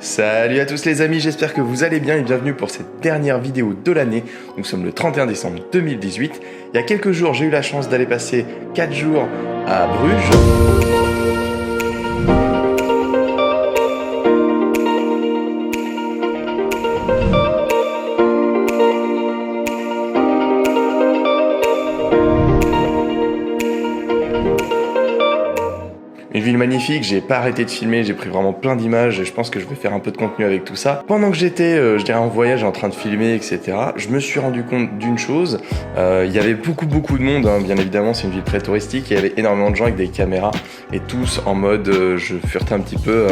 Salut à tous les amis, j'espère que vous allez bien et bienvenue pour cette dernière vidéo de l'année. Nous sommes le 31 décembre 2018. Il y a quelques jours, j'ai eu la chance d'aller passer 4 jours à Bruges. Une ville magnifique, j'ai pas arrêté de filmer, j'ai pris vraiment plein d'images et je pense que je vais faire un peu de contenu avec tout ça. Pendant que j'étais, je dirais en voyage, en train de filmer, etc., je me suis rendu compte d'une chose, il y avait beaucoup de monde, hein, bien évidemment c'est une ville très touristique, et il y avait énormément de gens avec des caméras et tous en mode, je furetais un petit peu,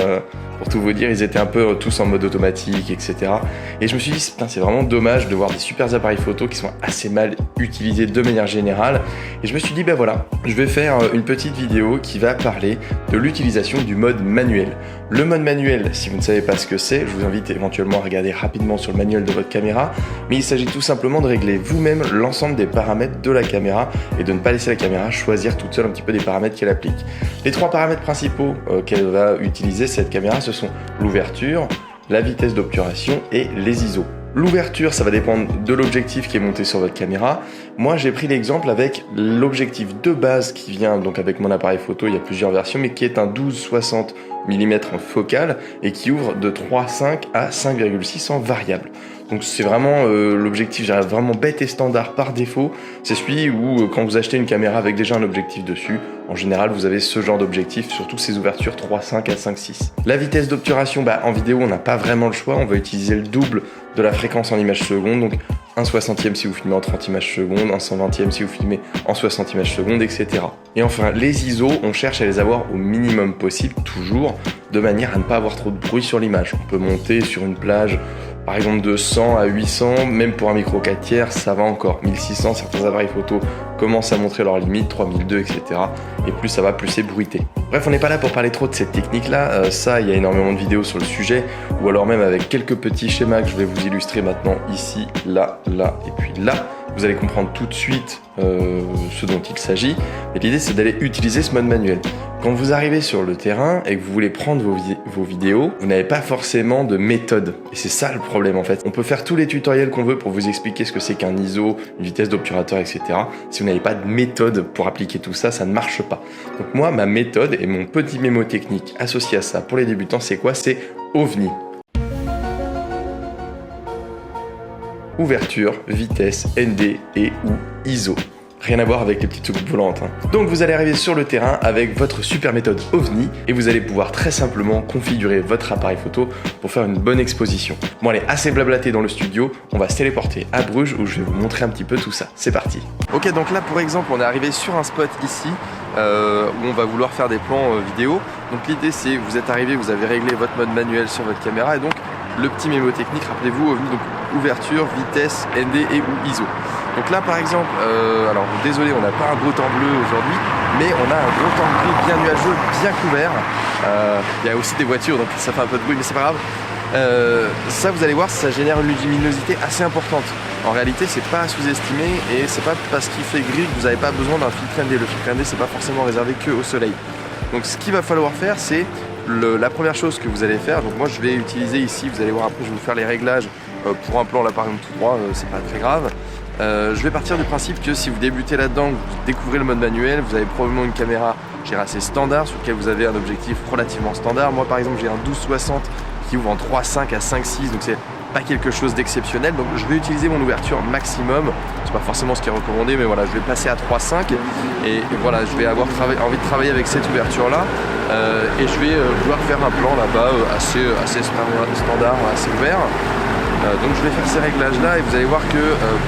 pour tout vous dire, ils étaient un peu tous en mode automatique, etc. Et je me suis dit, c'est vraiment dommage de voir des super appareils photo qui sont assez mal utilisés de manière générale. Et je me suis dit, ben voilà, je vais faire une petite vidéo qui va parler de l'utilisation du mode manuel. Le mode manuel, si vous ne savez pas ce que c'est, je vous invite éventuellement à regarder rapidement sur le manuel de votre caméra, mais il s'agit tout simplement de régler vous-même l'ensemble des paramètres de la caméra et de ne pas laisser la caméra choisir toute seule un petit peu des paramètres qu'elle applique. Les trois paramètres principaux qu'elle va utiliser cette caméra, ce sont l'ouverture, la vitesse d'obturation et les ISO. L'ouverture, ça va dépendre de l'objectif qui est monté sur votre caméra. Moi, j'ai pris l'exemple avec l'objectif de base qui vient donc avec mon appareil photo. Il y a plusieurs versions, mais qui est un 12-60 mm en focale et qui ouvre de 3.5 à 5.6 en variable. Donc c'est vraiment l'objectif, j'arrive vraiment bête et standard par défaut. C'est celui où quand vous achetez une caméra avec déjà un objectif dessus, en général vous avez ce genre d'objectif, surtout ces ouvertures 3.5 à 5.6. La vitesse d'obturation, en vidéo on n'a pas vraiment le choix, on va utiliser le double de la fréquence en images secondes, donc 1/60e si vous filmez en 30 images secondes, 1/120e si vous filmez en 60 images secondes, etc. Et enfin, les ISO, on cherche à les avoir au minimum possible, toujours, de manière à ne pas avoir trop de bruit sur l'image. On peut monter sur une plage, par exemple de 100 à 800, même pour un micro 4/3, ça va encore. 1600, certains appareils photo commencent à montrer leurs limites, 3002, etc. Et plus ça va, plus c'est bruité. Bref, on n'est pas là pour parler trop de cette technique-là. Ça, il y a énormément de vidéos sur le sujet, ou alors même avec quelques petits schémas que je vais vous illustrer maintenant, ici, là, là, et puis là. Vous allez comprendre tout de suite ce dont il s'agit. Mais l'idée, c'est d'aller utiliser ce mode manuel. Quand vous arrivez sur le terrain et que vous voulez prendre vos vidéos, vous n'avez pas forcément de méthode. Et c'est ça le problème en fait. On peut faire tous les tutoriels qu'on veut pour vous expliquer ce que c'est qu'un ISO, une vitesse d'obturateur, etc. Si vous n'avez pas de méthode pour appliquer tout ça, ça ne marche pas. Donc moi, ma méthode et mon petit mémo technique associé à ça pour les débutants, c'est quoi? C'est OVNI. Ouverture, vitesse, ND et ou ISO. Rien à voir avec les petites soucoupes volantes. Donc vous allez arriver sur le terrain avec votre super méthode OVNI et vous allez pouvoir très simplement configurer votre appareil photo pour faire une bonne exposition. Bon allez, assez blablaté dans le studio, on va se téléporter à Bruges où je vais vous montrer un petit peu tout ça. C'est parti. Ok, donc là pour exemple on est arrivé sur un spot ici où on va vouloir faire des plans vidéo. Donc l'idée c'est vous êtes arrivé, vous avez réglé votre mode manuel sur votre caméra et donc le petit mémo technique, rappelez-vous, OVNI, donc ouverture, vitesse, ND et ou ISO. Donc là par exemple, alors désolé on n'a pas un beau temps bleu aujourd'hui, mais on a un gros temps gris bien nuageux, bien couvert. Il y a aussi des voitures donc ça fait un peu de bruit mais c'est pas grave. Ça vous allez voir, ça génère une luminosité assez importante. En réalité c'est pas à sous-estimer et c'est pas parce qu'il fait gris que vous n'avez pas besoin d'un filtre ND. Le filtre ND c'est pas forcément réservé que au soleil. Donc ce qu'il va falloir faire c'est la première chose que vous allez faire, donc moi je vais utiliser ici, vous allez voir après je vais vous faire les réglages pour un plan là par exemple tout droit, c'est pas très grave. Je vais partir du principe que si vous débutez là-dedans, vous découvrez le mode manuel, vous avez probablement une caméra assez standard sur laquelle vous avez un objectif relativement standard. Moi par exemple j'ai un 12-60 qui ouvre en 3.5 à 5.6, donc c'est pas quelque chose d'exceptionnel, donc je vais utiliser mon ouverture maximum, c'est pas forcément ce qui est recommandé, mais voilà, je vais passer à 3.5 et voilà, je vais avoir envie de travailler avec cette ouverture là et je vais vouloir faire un plan là-bas assez standard, assez ouvert. Donc je vais faire ces réglages là et vous allez voir que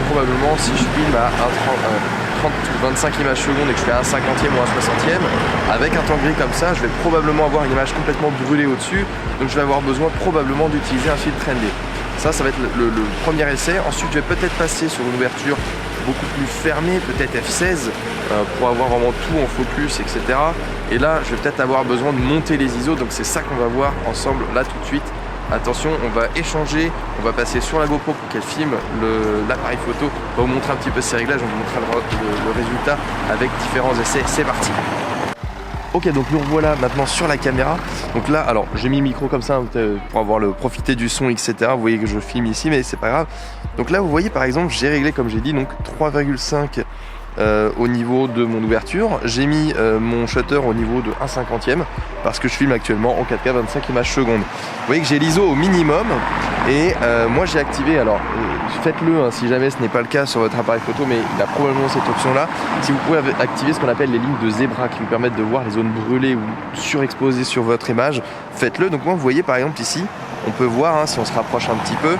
probablement si je filme à 30 ou 25 images secondes et que je fais un 50e ou un 60e, avec un temps gris comme ça, je vais probablement avoir une image complètement brûlée au-dessus, donc je vais avoir besoin probablement d'utiliser un filtre ND. Ça va être le premier essai. Ensuite, je vais peut-être passer sur une ouverture beaucoup plus fermée, peut-être F16, pour avoir vraiment tout en focus, etc. Et là, je vais peut-être avoir besoin de monter les ISO, donc c'est ça qu'on va voir ensemble là tout de suite. Attention, on va échanger, on va passer sur la GoPro pour qu'elle filme l'appareil photo. On va vous montrer un petit peu ces réglages, on vous montrera le résultat avec différents essais. C'est parti. Ok, donc nous revoilà maintenant sur la caméra. Donc là, alors j'ai mis le micro comme ça pour avoir profiter du son, etc. Vous voyez que je filme ici, mais c'est pas grave. Donc là, vous voyez par exemple, j'ai réglé, comme j'ai dit, donc 3,5 au niveau de mon ouverture. J'ai mis mon shutter au niveau de 1/50e parce que je filme actuellement en 4K 25 images secondes. Vous voyez que j'ai l'ISO au minimum et moi j'ai activé, alors faites-le si jamais ce n'est pas le cas sur votre appareil photo, mais il a probablement cette option là. Si vous pouvez activer ce qu'on appelle les lignes de zébra qui vous permettent de voir les zones brûlées ou surexposées sur votre image, faites-le. Donc moi vous voyez par exemple ici, on peut voir si on se rapproche un petit peu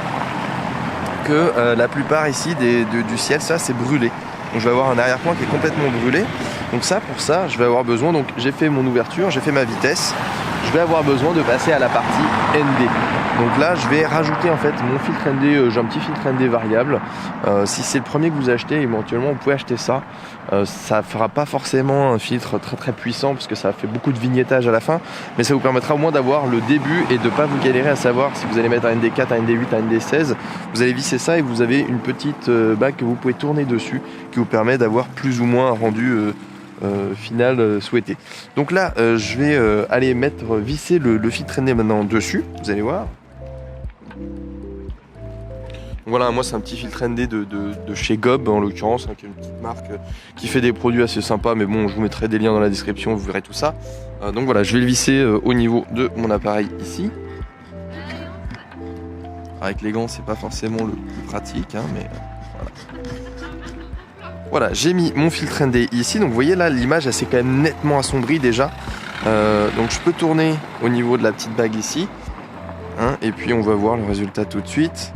que la plupart ici du ciel, ça c'est brûlé. Donc je vais avoir un arrière-plan qui est complètement brûlé. Donc ça, pour ça, je vais avoir besoin, donc j'ai fait mon ouverture, j'ai fait ma vitesse. Je vais avoir besoin de passer à la partie ND. Donc là, je vais rajouter en fait mon filtre ND, j'ai un petit filtre ND variable. Si c'est le premier que vous achetez, éventuellement, vous pouvez acheter ça. Ça fera pas forcément un filtre très très puissant parce que ça fait beaucoup de vignettage à la fin, mais ça vous permettra au moins d'avoir le début et de pas vous galérer à savoir si vous allez mettre un ND4, un ND8, un ND16. Vous allez visser ça et vous avez une petite bague que vous pouvez tourner dessus qui vous permet d'avoir plus ou moins un rendu final souhaité. Donc là, je vais aller visser le filtre ND maintenant dessus. Vous allez voir. Voilà, moi c'est un petit filtre ND de chez Gob en l'occurrence, qui est une petite marque qui fait des produits assez sympas, mais bon, je vous mettrai des liens dans la description, vous verrez tout ça. Donc voilà, je vais le visser au niveau de mon appareil ici. Avec les gants, c'est pas forcément le plus pratique, mais voilà. Voilà, j'ai mis mon filtre ND ici, donc vous voyez là, l'image elle s'est quand même nettement assombrie déjà. Donc je peux tourner au niveau de la petite bague ici, et puis on va voir le résultat tout de suite.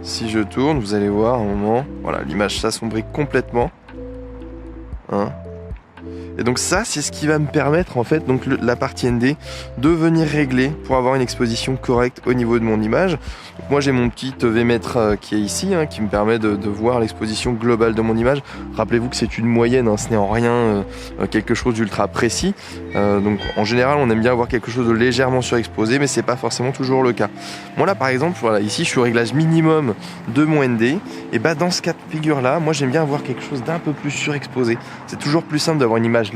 Si je tourne, vous allez voir un moment, voilà, l'image s'assombrit complètement. Et donc ça, c'est ce qui va me permettre en fait, donc la partie ND, de venir régler pour avoir une exposition correcte au niveau de mon image. Donc moi j'ai mon petit V-mètre qui est ici, qui me permet de voir l'exposition globale de mon image. Rappelez-vous que c'est une moyenne, ce n'est en rien quelque chose d'ultra précis. Donc en général, on aime bien avoir quelque chose de légèrement surexposé, mais c'est pas forcément toujours le cas. Moi là par exemple, voilà, ici je suis au réglage minimum de mon ND. Et dans ce cas de figure là, moi j'aime bien avoir quelque chose d'un peu plus surexposé. C'est toujours plus simple d'avoir une image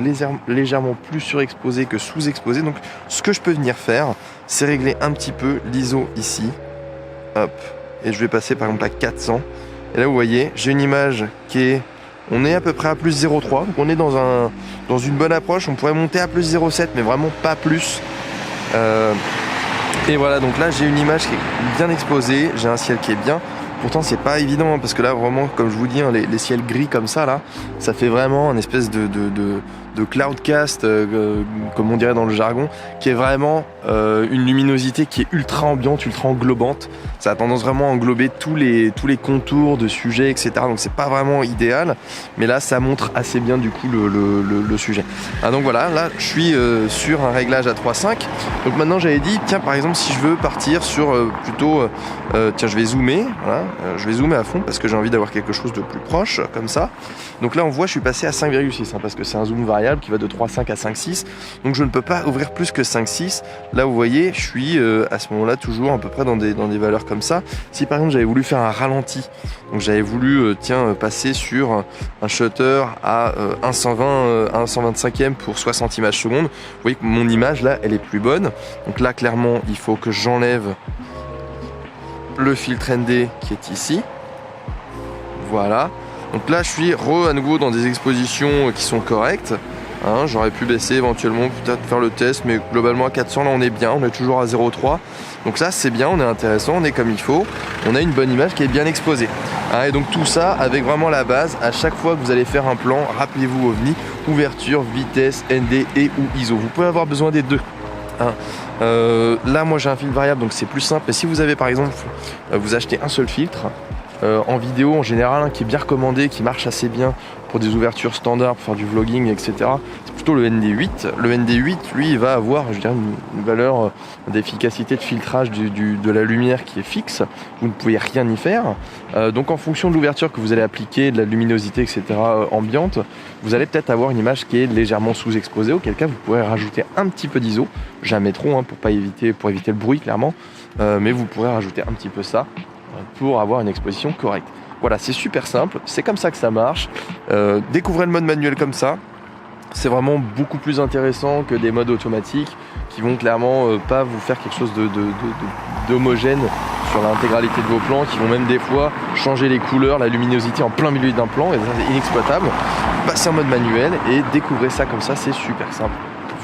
légèrement plus surexposée que sous-exposée. Donc ce que je peux venir faire, c'est régler un petit peu l'ISO ici. Hop. Et je vais passer par exemple à 400. Et là vous voyez, j'ai une image on est à peu près à plus 0,3. Donc on est dans une bonne approche. On pourrait monter à plus 0,7, mais vraiment pas plus. Et voilà, donc là j'ai une image qui est bien exposée. J'ai un ciel qui est bien. Pourtant c'est pas évident parce que là vraiment, comme je vous dis, les ciels gris comme ça là, ça fait vraiment une espèce de cloudcast, comme on dirait dans le jargon, qui est vraiment une luminosité qui est ultra ambiante, ultra englobante. Ça a tendance vraiment à englober tous les contours de sujets, etc. Donc c'est pas vraiment idéal, mais là ça montre assez bien du coup le sujet. Donc voilà, là je suis sur un réglage à 3.5. Donc maintenant j'avais dit, tiens par exemple si je veux partir sur plutôt, tiens je vais zoomer, voilà, je vais zoomer à fond parce que j'ai envie d'avoir quelque chose de plus proche comme ça. Donc là on voit je suis passé à 5,6 parce que c'est un zoom variable qui va de 3.5 à 5.6, donc je ne peux pas ouvrir plus que 5.6. Là vous voyez je suis à ce moment là toujours à peu près dans des valeurs comme ça. Si par exemple j'avais voulu faire un ralenti, donc j'avais voulu passer sur un shutter à 1.120 à 1.125e pour 60 images secondes, vous voyez que mon image là elle est plus bonne. Donc là clairement il faut que j'enlève le filtre ND qui est ici, voilà. Donc là je suis à nouveau dans des expositions qui sont correctes. J'aurais pu baisser éventuellement, peut-être faire le test, mais globalement à 400 là on est bien, on est toujours à 0,3. Donc ça c'est bien, on est intéressant, on est comme il faut, on a une bonne image qui est bien exposée. Et donc tout ça avec vraiment la base, à chaque fois que vous allez faire un plan, rappelez-vous OVNI, ouverture, vitesse, ND et ou ISO. Vous pouvez avoir besoin des deux. Là moi j'ai un filtre variable donc c'est plus simple. Et si vous avez par exemple, vous achetez un seul filtre, en vidéo en général qui est bien recommandé, qui marche assez bien pour des ouvertures standards, pour faire du vlogging, etc. C'est plutôt le ND8. Le ND8, lui, il va avoir, je dirais, une valeur d'efficacité de filtrage de la lumière qui est fixe. Vous ne pouvez rien y faire. Donc en fonction de l'ouverture que vous allez appliquer, de la luminosité, etc. ambiante, vous allez peut-être avoir une image qui est légèrement sous-exposée, auquel cas vous pourrez rajouter un petit peu d'ISO, jamais trop, pour éviter le bruit clairement, mais vous pourrez rajouter un petit peu ça pour avoir une exposition correcte. Voilà, c'est super simple, c'est comme ça que ça marche. Découvrez le mode manuel comme ça, c'est vraiment beaucoup plus intéressant que des modes automatiques qui vont clairement pas vous faire quelque chose d'homogène sur l'intégralité de vos plans, qui vont même des fois changer les couleurs, la luminosité en plein milieu d'un plan, et ça c'est inexploitable. Passez en mode manuel et découvrez ça comme ça, c'est super simple.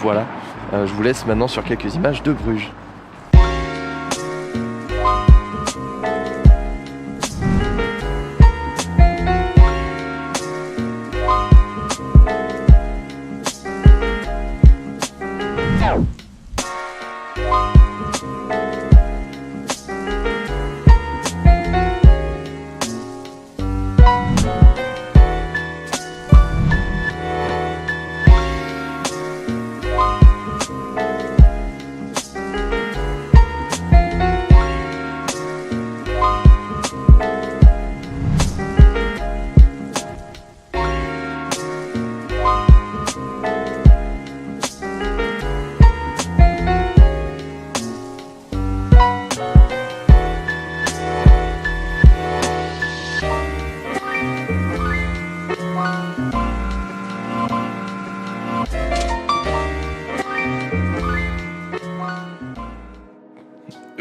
Voilà, je vous laisse maintenant sur quelques images de Bruges.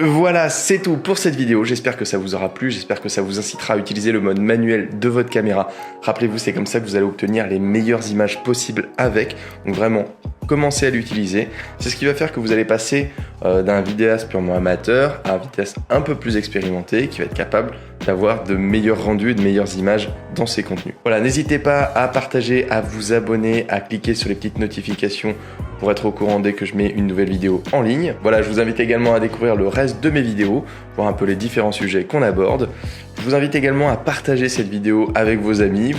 Voilà, c'est tout pour cette vidéo. J'espère que ça vous aura plu, j'espère que ça vous incitera à utiliser le mode manuel de votre caméra. Rappelez-vous, c'est comme ça que vous allez obtenir les meilleures images possibles avec. Donc vraiment, commencez à l'utiliser. C'est ce qui va faire que vous allez passer d'un vidéaste purement amateur à un vidéaste un peu plus expérimenté qui va être capable d'avoir de meilleurs rendus et de meilleures images dans ses contenus. Voilà, n'hésitez pas à partager, à vous abonner, à cliquer sur les petites notifications pour être au courant dès que je mets une nouvelle vidéo en ligne. Voilà, je vous invite également à découvrir le reste de mes vidéos, voir un peu les différents sujets qu'on aborde. Je vous invite également à partager cette vidéo avec vos amis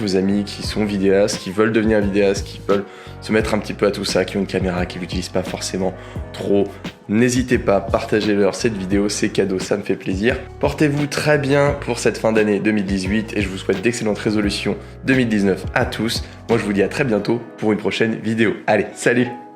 qui sont vidéastes, qui veulent devenir vidéastes, qui veulent se mettre un petit peu à tout ça, qui ont une caméra, qui l'utilisent pas forcément trop. N'hésitez pas, partagez-leur cette vidéo, c'est cadeau, ça me fait plaisir. Portez-vous très bien pour cette fin d'année 2018 et je vous souhaite d'excellentes résolutions 2019 à tous. Moi je vous dis à très bientôt pour une prochaine vidéo. Allez, salut!